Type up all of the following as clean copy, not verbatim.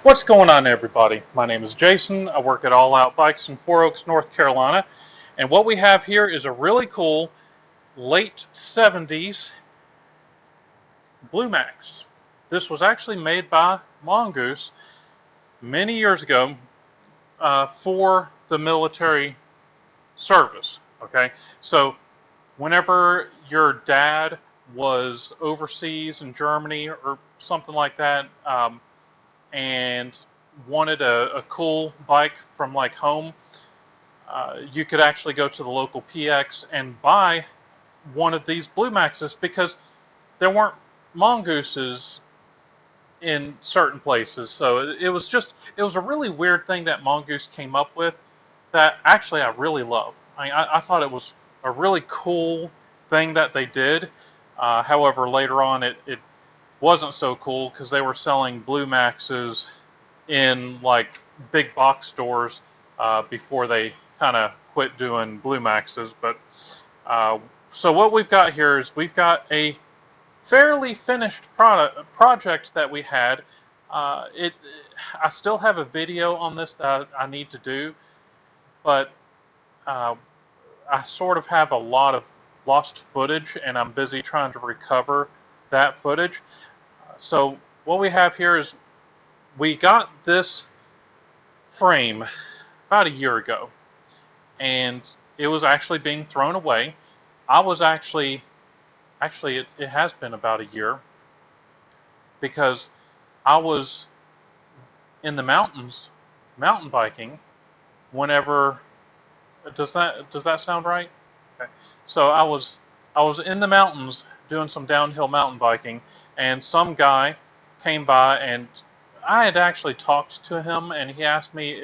What's going on, everybody? My name is Jason. I work at All Out Bikes in Four Oaks, North Carolina. And what we have here is a really cool late 70s Blue Max. This was actually made by Mongoose many years ago for the military service. Okay, so whenever your dad was overseas in Germany or something like that, and wanted a cool bike from like home, you could actually go to the local PX and buy one of these Blue Maxes because there weren't mongooses in certain places. So it was a really weird thing that Mongoose came up with that actually I really love. I thought it was a really cool thing that they did. However, later on it wasn't so cool because they were selling Blue Maxes in like big box stores before they kind of quit doing Blue Maxes. But so what we've got here is we've got a fairly finished project that we had. I still have a video on this that I need to do, but uh, I sort of have a lot of lost footage, and I'm busy trying to recover that footage. So what we have here is we got this frame about a year ago, and it was actually being thrown away. I was actually it has been about a year because I was in the mountains mountain biking whenever does that sound right? Okay. So I was in the mountains doing some downhill mountain biking, and some guy came by, and I had actually talked to him, and he asked me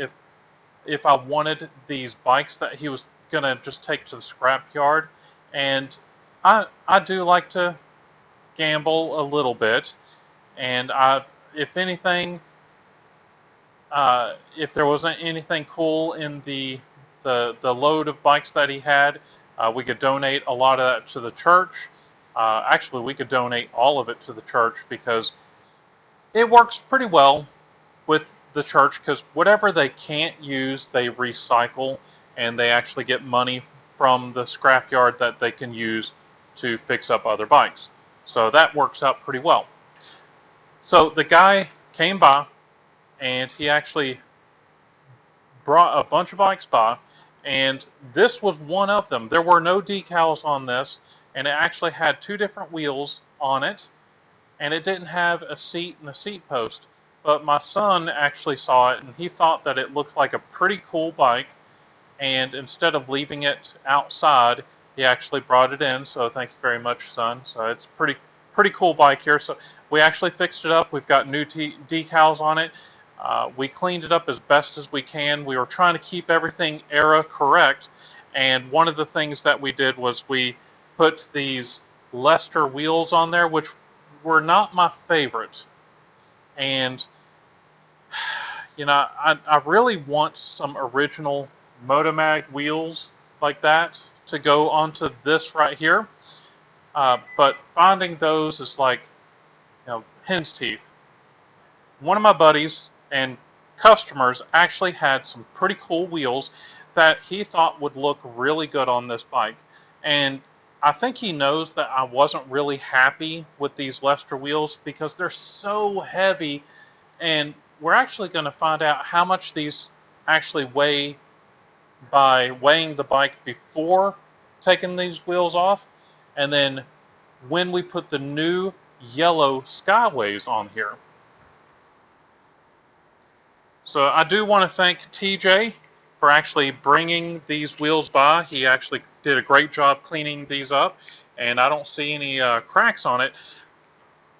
if I wanted these bikes that he was gonna just take to the scrap yard, and I do like to gamble a little bit, and if anything, if there wasn't anything cool in the load of bikes that he had, we could donate a lot of that to the church. Actually, we could donate all of it to the church because it works pretty well with the church because whatever they can't use, they recycle, and they actually get money from the scrapyard that they can use to fix up other bikes. So that works out pretty well. So the guy came by, and he actually brought a bunch of bikes by, and this was one of them. There were no decals on this, and it actually had two different wheels on it, and it didn't have a seat and a seat post. But my son actually saw it, and he thought that it looked like a pretty cool bike, and instead of leaving it outside, he actually brought it in. So thank you very much, son. So it's pretty cool bike here. So we actually fixed it up. We've got new decals on it. We cleaned it up as best as we can. We were trying to keep everything era correct, and one of the things that we did was we put these Lester wheels on there, which were not my favorite. And I really want some original Motomag wheels like that to go onto this right here. But finding those is like, hen's teeth. One of my buddies and customers actually had some pretty cool wheels that he thought would look really good on this bike. And I think he knows that I wasn't really happy with these Lester wheels because they're so heavy, and we're actually going to find out how much these actually weigh by weighing the bike before taking these wheels off, and then when we put the new yellow Skyways on here. So I do want to thank TJ for actually bringing these wheels by. He actually did a great job cleaning these up, and I don't see any cracks on it.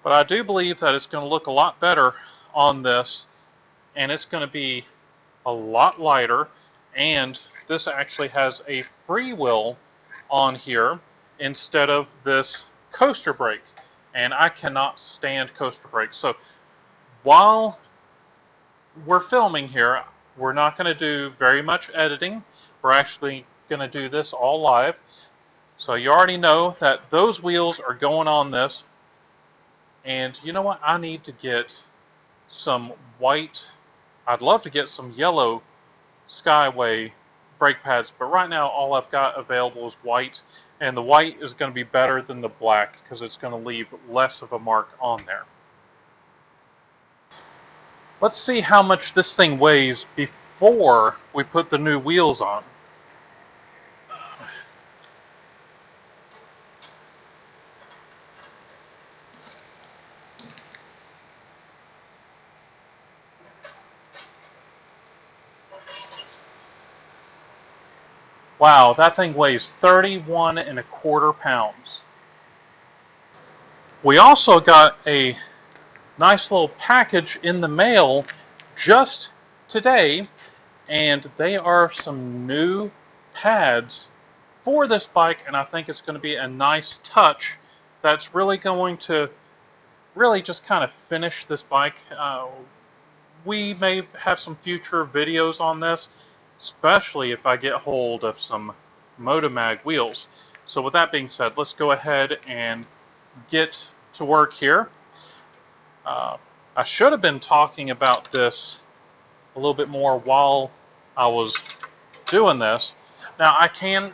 But I do believe that it's going to look a lot better on this, and it's going to be a lot lighter. And this actually has a freewheel on here instead of this coaster brake. And I cannot stand coaster brakes. So while we're filming here, we're not going to do very much editing. We're actually going to do this all live. So you already know that those wheels are going on this. And you know what? I need to get some white. I'd love to get some yellow Skyway brake pads, but right now all I've got available is white, and the white is going to be better than the black because it's going to leave less of a mark on there. Let's see how much this thing weighs before we put the new wheels on. Wow, that thing weighs 31.25 pounds. We also got a nice little package in the mail just today, and they are some new pads for this bike, and I think it's going to be a nice touch that's really going to really just kind of finish this bike. We may have some future videos on this, especially if I get hold of some Motomag wheels. So with that being said, let's go ahead and get to work here. I should have been talking about this a little bit more while I was doing this. Now I can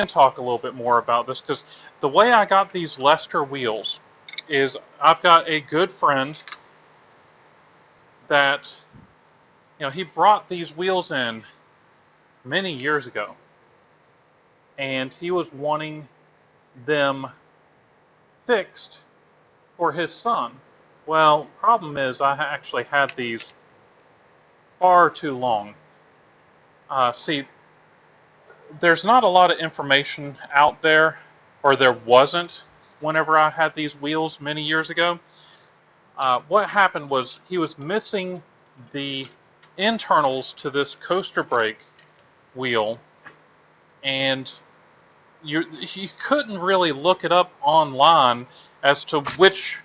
talk a little bit more about this because the way I got these Lester wheels is I've got a good friend that, he brought these wheels in many years ago, and he was wanting them fixed for his son. Well, problem is I actually had these far too long. See, there's not a lot of information out there, or there wasn't whenever I had these wheels many years ago. What happened was he was missing the internals to this coaster brake wheel, and you couldn't really look it up online as to which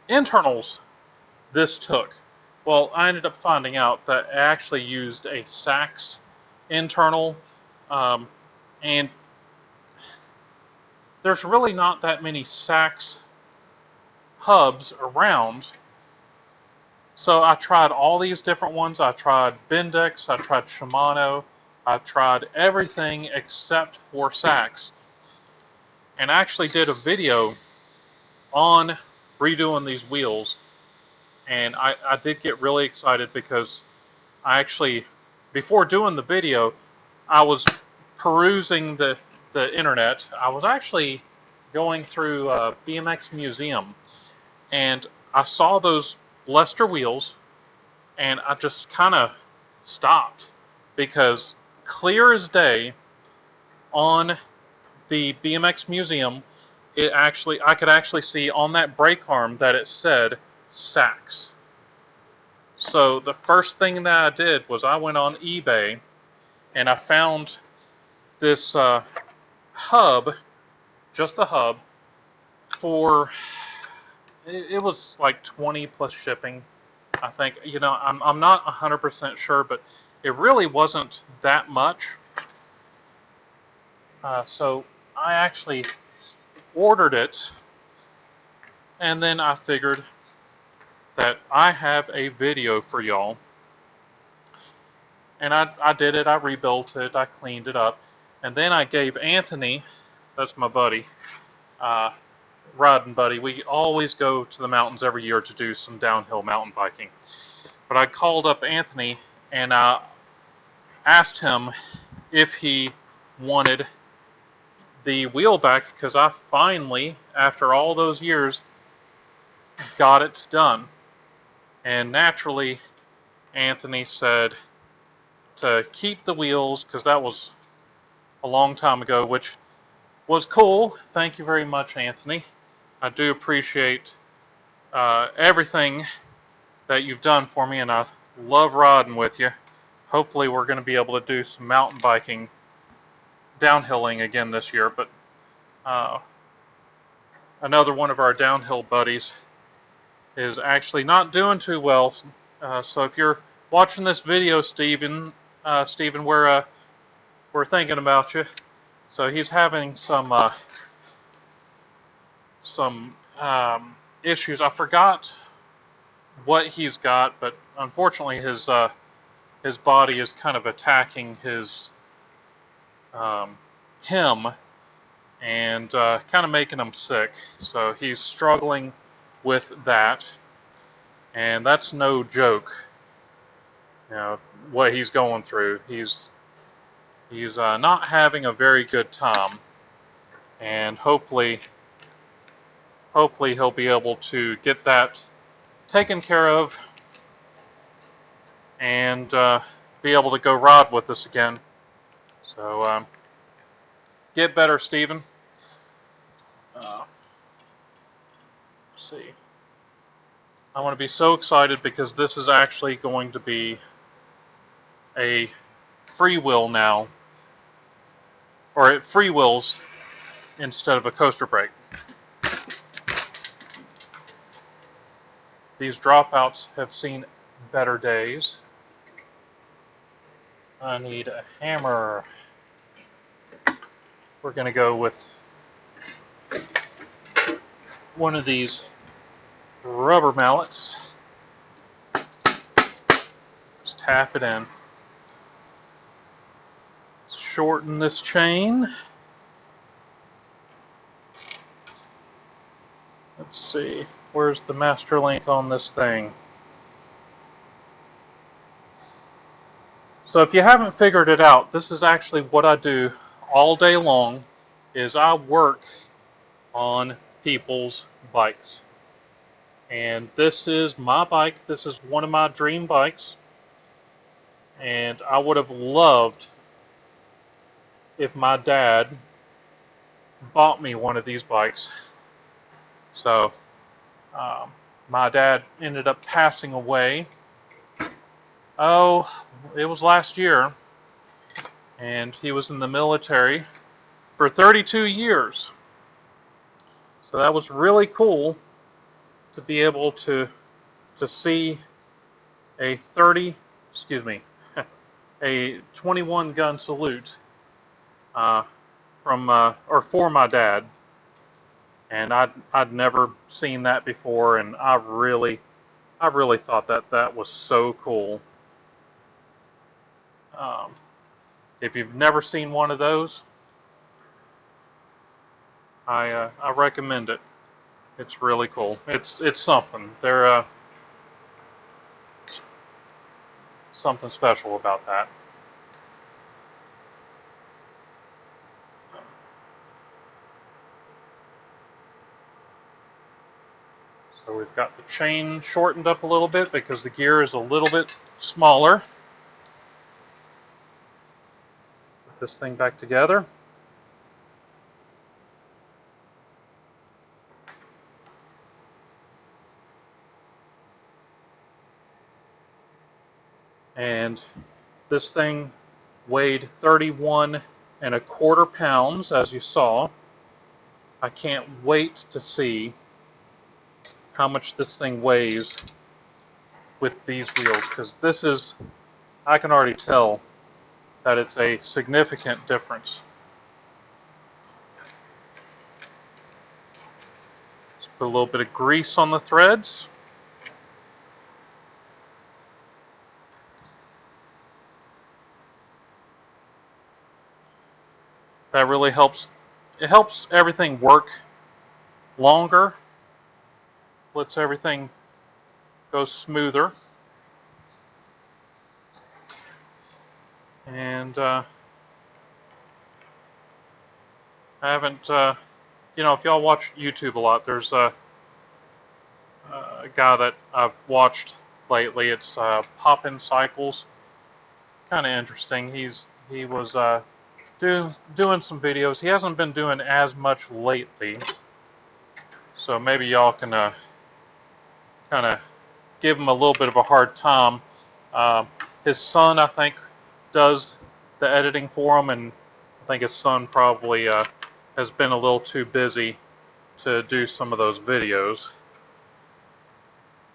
internals this took. Well, I ended up finding out that it actually used a Sachs internal, and there's really not that many Sachs hubs around. So I tried all these different ones. I tried Bendix, I tried Shimano, I tried everything except for Sachs. And I actually did a video on redoing these wheels, and I did get really excited because I actually, before doing the video, I was perusing the internet. I was actually going through BMX Museum, and I saw those Lester wheels, and I just kind of stopped because clear as day on the BMX Museum, I could actually see on that brake arm that it said Sachs. So the first thing that I did was I went on eBay and I found this hub, just the hub, for it was like 20 plus shipping. I think, I'm not 100% sure, but it really wasn't that much. So I actually ordered it, and then I figured that I have a video for y'all. And I did it, I rebuilt it, I cleaned it up, and then I gave Anthony, that's my buddy, riding buddy, we always go to the mountains every year to do some downhill mountain biking. But I called up Anthony and I asked him if he wanted the wheel back because I finally, after all those years, got it done. And naturally, Anthony said to keep the wheels because that was a long time ago, which was cool. Thank you very much, Anthony. I do appreciate everything that you've done for me, and I love riding with you. Hopefully we're going to be able to do some mountain biking, downhilling again this year, but another one of our downhill buddies is actually not doing too well. So if you're watching this video, Steven, we're thinking about you. So he's having some issues. I forgot what he's got, but unfortunately his body is kind of attacking um, him and kind of making him sick. So he's struggling with that, and that's no joke. You know what he's going through. He's not having a very good time, and hopefully he'll be able to get that taken care of and be able to go ride with us again. So get better, Stephen. Let's see. I want to be so excited because this is actually going to be a freewheel now, or it freewheels instead of a coaster brake. These dropouts have seen better days. I need a hammer. We're going to go with one of these rubber mallets. Just tap it in. Shorten this chain. Let's see, where's the master link on this thing? So if you haven't figured it out, this is actually what I do all day long, is I work on people's bikes. And this is my bike. This is one of my dream bikes. And I would have loved if my dad bought me one of these bikes. So my dad ended up passing away. Oh, it was last year. And he was in the military for 32 years. So that was really cool to be able to see a a 21 gun salute for my dad, and I'd never seen that before, and I really thought that was so cool. Um, if you've never seen one of those, I recommend it. It's really cool. It's something. They're something special about that. So we've got the chain shortened up a little bit because the gear is a little bit smaller. Put this thing back together. And this thing weighed 31.25 pounds, as you saw. I can't wait to see how much this thing weighs with these wheels, because I can already tell that it's a significant difference. Let's put a little bit of grease on the threads. That really helps. It helps everything work longer, lets everything go smoother. And I haven't, if y'all watch YouTube a lot, there's a guy that I've watched lately. It's Poppin' Cycles. Kind of interesting. He was doing some videos. He hasn't been doing as much lately, so maybe y'all can kind of give him a little bit of a hard time. His son, I think, does the editing for him, and I think his son probably has been a little too busy to do some of those videos.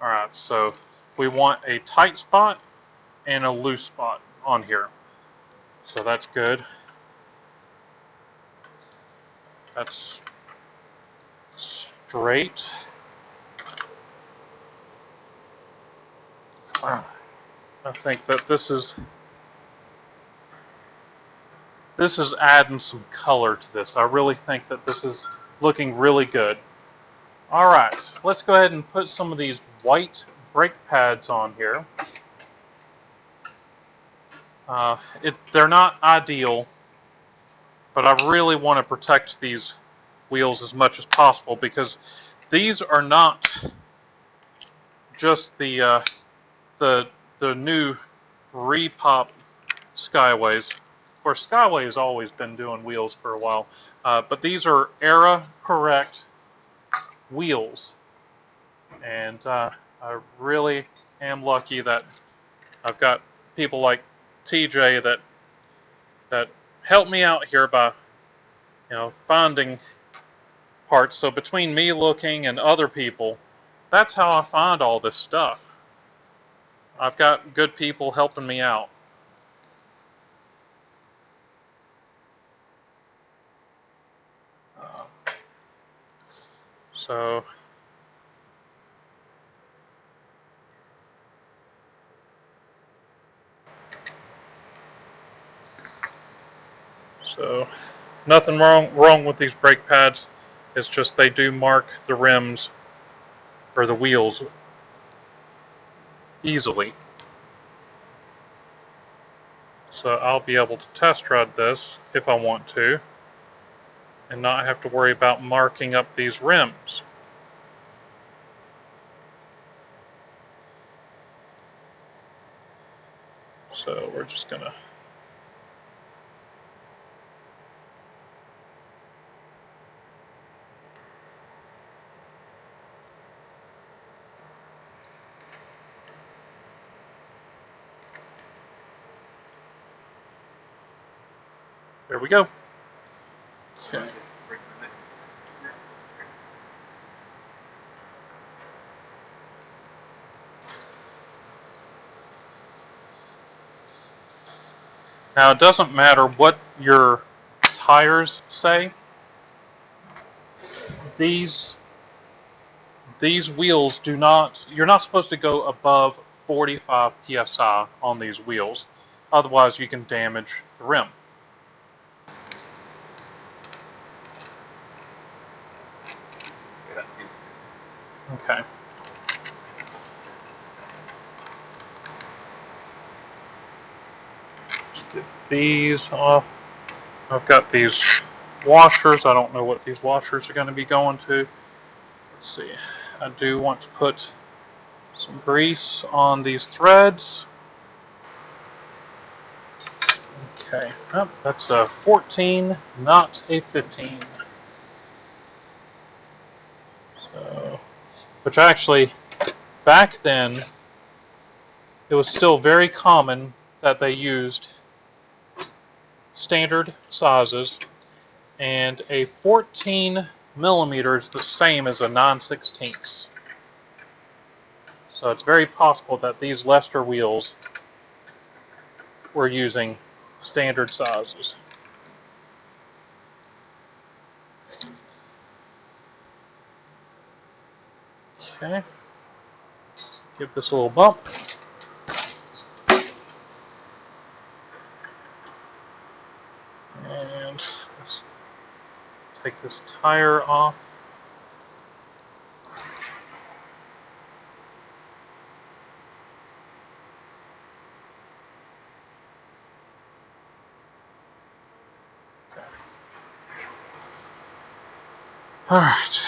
Alright, so we want a tight spot and a loose spot on here. So that's good. That's straight. I think that this is adding some color to this. I really think that this is looking really good. All right, let's go ahead and put some of these white brake pads on here. They're not ideal, but I really want to protect these wheels as much as possible because these are not just the new repop Skyways. Of course, Skyway has always been doing wheels for a while, but these are era correct wheels, and I really am lucky that I've got people like TJ that help me out here by finding parts. So between me looking and other people, that's how I find all this stuff. I've got good people helping me out. So nothing wrong with these brake pads. It's just they do mark the rims or the wheels easily. So I'll be able to test ride this if I want to and not have to worry about marking up these rims. So we're just gonna there we go. Okay. Now it doesn't matter what your tires say. These wheels do not, you're not supposed to go above 45 psi on these wheels. Otherwise you can damage the rim. Okay. Let's get these off. I've got these washers. I don't know what these washers are going to be going to. Let's see. I do want to put some grease on these threads. Okay. Oh, that's a 14, not a 15. So, which actually, back then, it was still very common that they used standard sizes, and a 14 millimeter is the same as a 9/16. So it's very possible that these Lester wheels were using standard sizes. Okay, give this a little bump. And let's take this tire off. Okay. All right.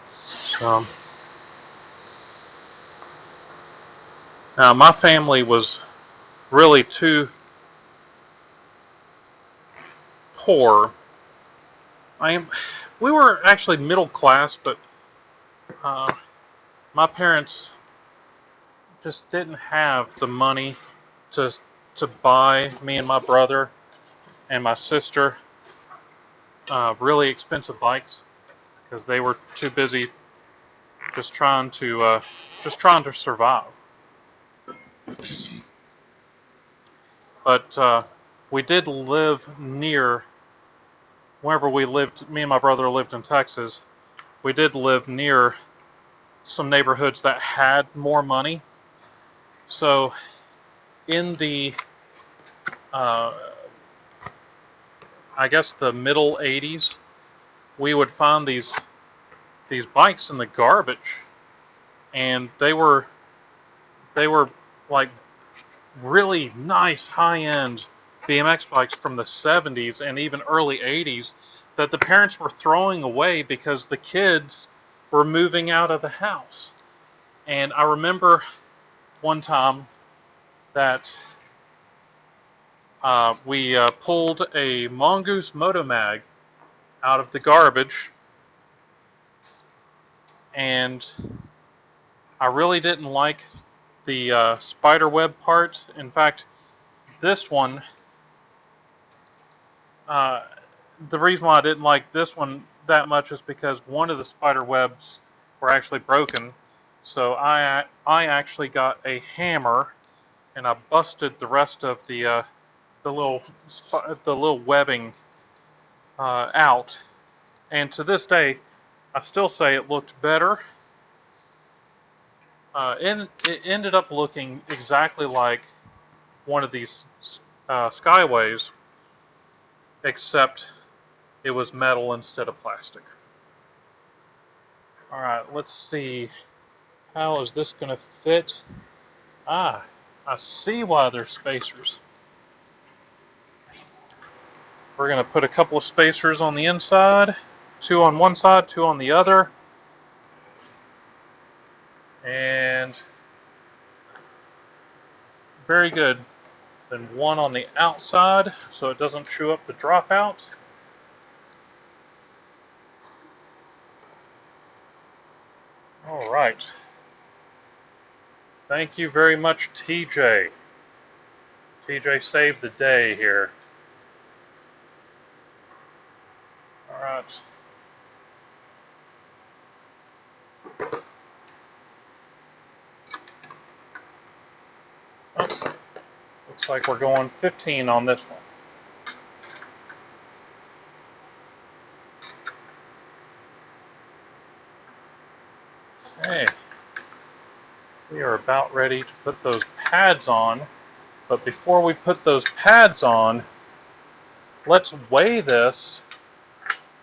So now my family was really too poor. We were actually middle class, but my parents just didn't have the money to buy me and my brother and my sister really expensive bikes because they were too busy just trying to survive. But we did live near, wherever we lived. Me and my brother lived in Texas. We did live near some neighborhoods that had more money. So in the, uh, I guess the middle 80s, we would find these bikes in the garbage, and they were like really nice high-end BMX bikes from the 70s and even early 80s that the parents were throwing away because the kids were moving out of the house. And I remember one time that we pulled a Mongoose Mag out of the garbage, and I really didn't like the spider web part. In fact, this one, uh, the reason why I didn't like this one that much is because one of the spider webs were actually broken. So I actually got a hammer and I busted the rest of the little webbing out. And to this day, I still say it looked better. And it ended up looking exactly like one of these Skyways, except it was metal instead of plastic. All right, let's see. How is this going to fit? Ah, I see why there's spacers. We're going to put a couple of spacers on the inside, 2 on one side, 2 on the other, and very good. Then 1 on the outside so it doesn't chew up the dropout. All right. Thank you very much, TJ. TJ saved the day here. All right. Oh, looks like we're going 15 on this one. Okay. We are about ready to put those pads on. But before we put those pads on, let's weigh this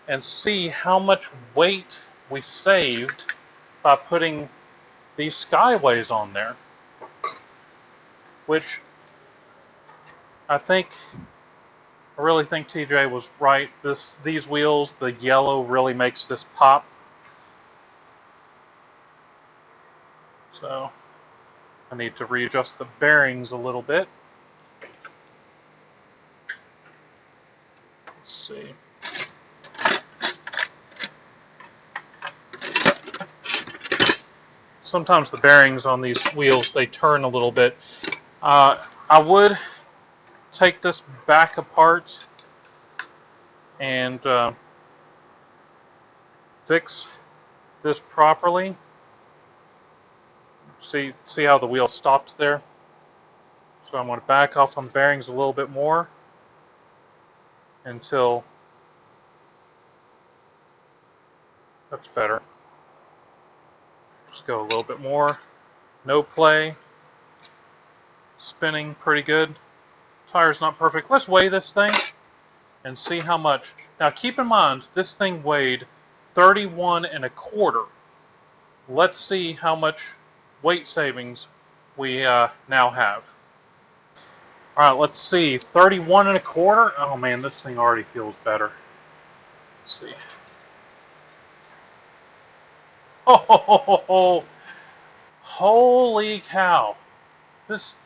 and see how much weight we saved by putting these Skyways on there. Which I really think TJ was right. These wheels, the yellow really makes this pop. So I need to readjust the bearings a little bit. Let's see. Sometimes the bearings on these wheels, they turn a little bit. I would take this back apart and fix this properly. See how the wheel stopped there? So I'm going to back off on the bearings a little bit more until that's better. Just go a little bit more. No play. Spinning pretty good. Tire's not perfect. Let's weigh this thing and see how much. Now keep in mind, this thing weighed 31 1/4. Let's see how much weight savings we now have. All right, let's see. 31 1/4. Oh man, this thing already feels better. Let's see. Oh, holy cow! This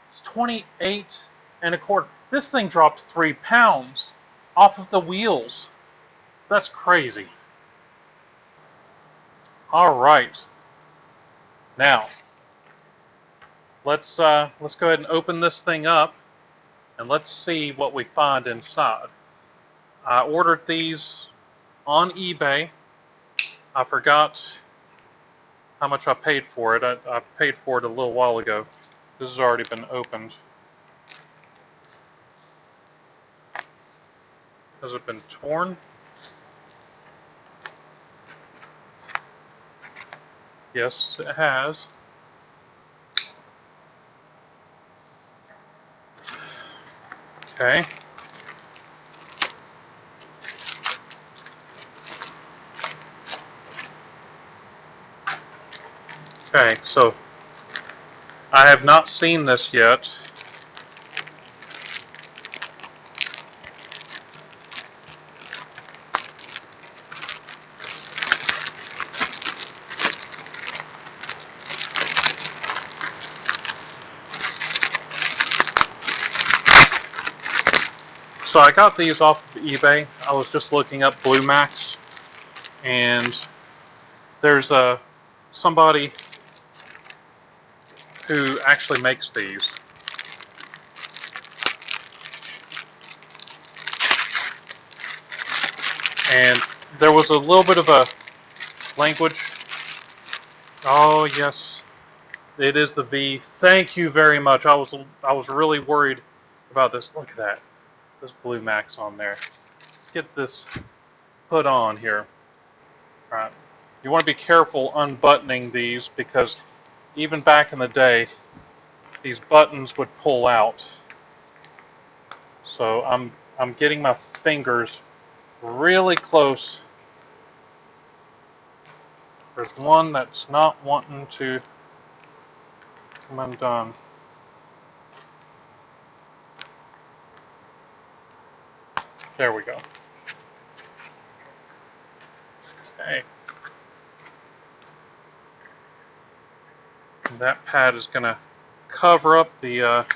is 28 1/4. This thing dropped 3 pounds off of the wheels. That's crazy. All right. Now, let's go ahead and open this thing up, and let's see what we find inside. I ordered these on eBay. I forgot how much I paid for it. I paid for it a little while ago. This has already been opened. Has it been torn? Yes, it has. Okay. Okay, so I have not seen this yet. So I got these off of eBay. I was just looking up Blue Max, and there's somebody who actually makes these. And there was a little bit of a language. Oh yes, it is the V. Thank you very much. I was really worried about this. Look at that. This Blue Max on there. Let's get this put on here. All right. You want to be careful unbuttoning these because even back in the day, these buttons would pull out. So I'm getting my fingers really close. There's one that's not wanting to come undone. There we go. Okay. And that pad is going to cover up the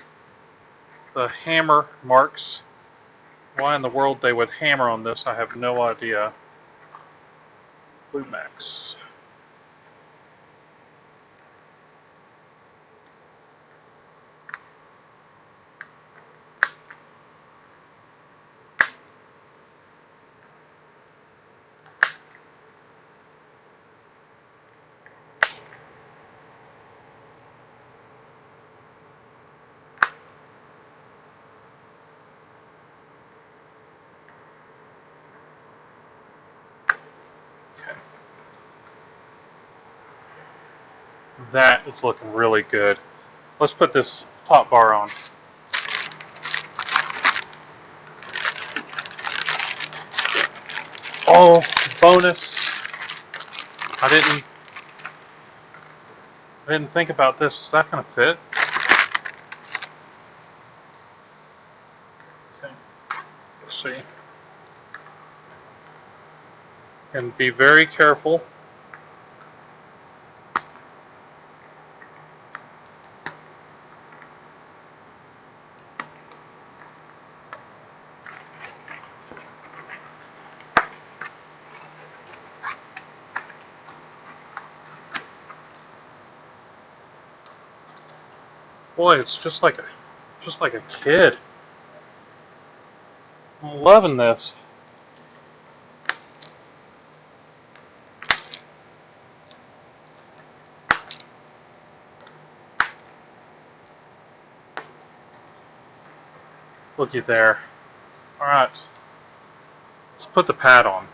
hammer marks. Why in the world they would hammer on this, I have no idea. Blue Max. Okay. That is looking really good. Let's put this top bar on. Oh, bonus. I didn't think about this. Is that gonna fit? Okay. Let's see. And be very careful. Boy, it's just like a kid. I'm loving this. Looky there. All right. Let's put the pad on.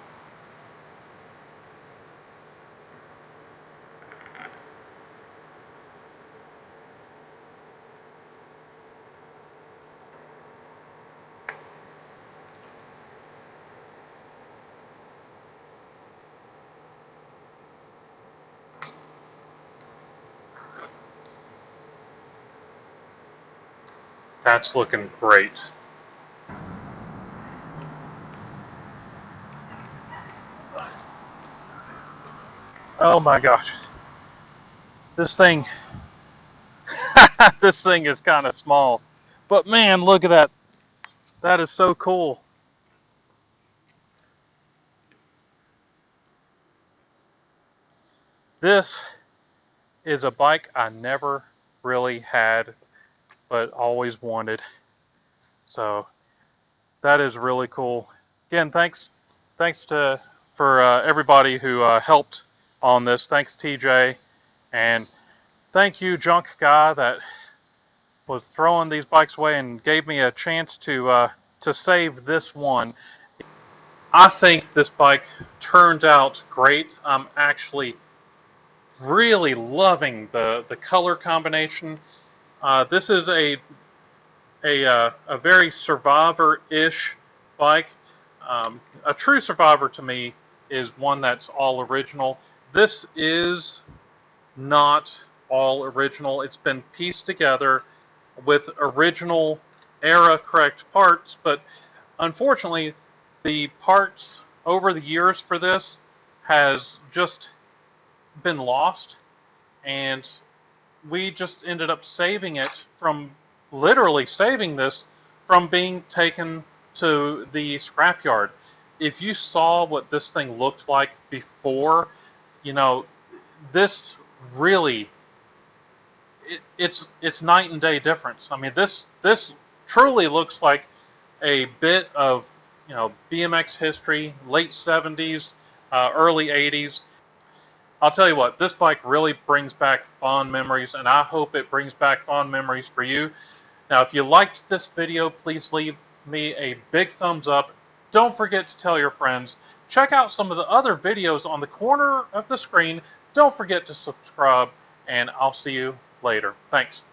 That's looking great. Oh my gosh. This thing, this thing is kind of small. But man, look at that. That is so cool. This is a bike I never really had, but always wanted. So that is really cool. Again, thanks for everybody who helped on this. Thanks, TJ, and thank you, Junk Guy, that was throwing these bikes away and gave me a chance to save this one. I think this bike turned out great. I'm actually really loving the color combination. This is a very survivor-ish bike. A true survivor to me is one that's all original. This is not all original. It's been pieced together with original era correct parts, but unfortunately, the parts over the years for this has just been lost, and we just ended up saving it from, literally saving this from being taken to the scrapyard. If you saw what this thing looked like before, you know, this really, it's night and day difference. I mean, this truly looks like a bit of, BMX history, late 70s, early 80s. I'll tell you what, this bike really brings back fond memories, and I hope it brings back fond memories for you. Now, if you liked this video, please leave me a big thumbs up. Don't forget to tell your friends. Check out some of the other videos on the corner of the screen. Don't forget to subscribe, and I'll see you later. Thanks.